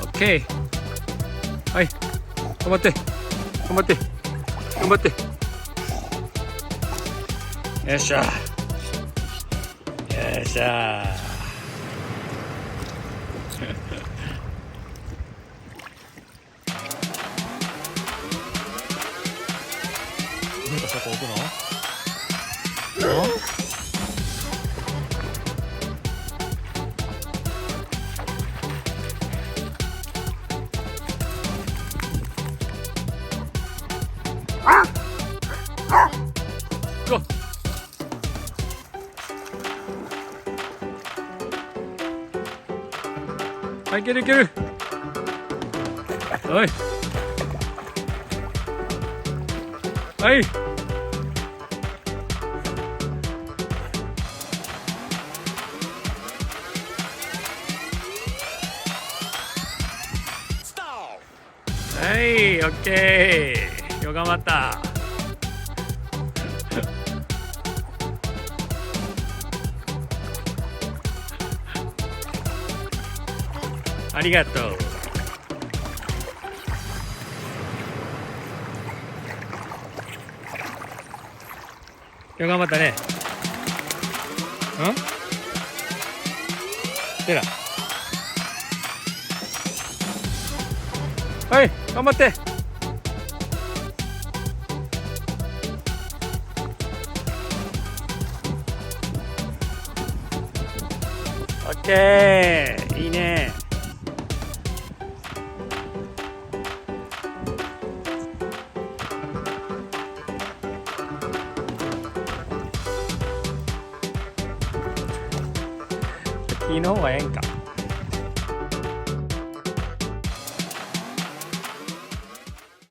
オッケー。はい、頑張って頑張って頑張って。よっしゃよっしゃなんかそこ置くの？うわっ、はい、いけるいける。はいはい、はい、オッケー。よ、頑張った。ありがとう。よ、頑張ったね。テラ。はい、頑張って。オッケー、いいね。昨日はええんか。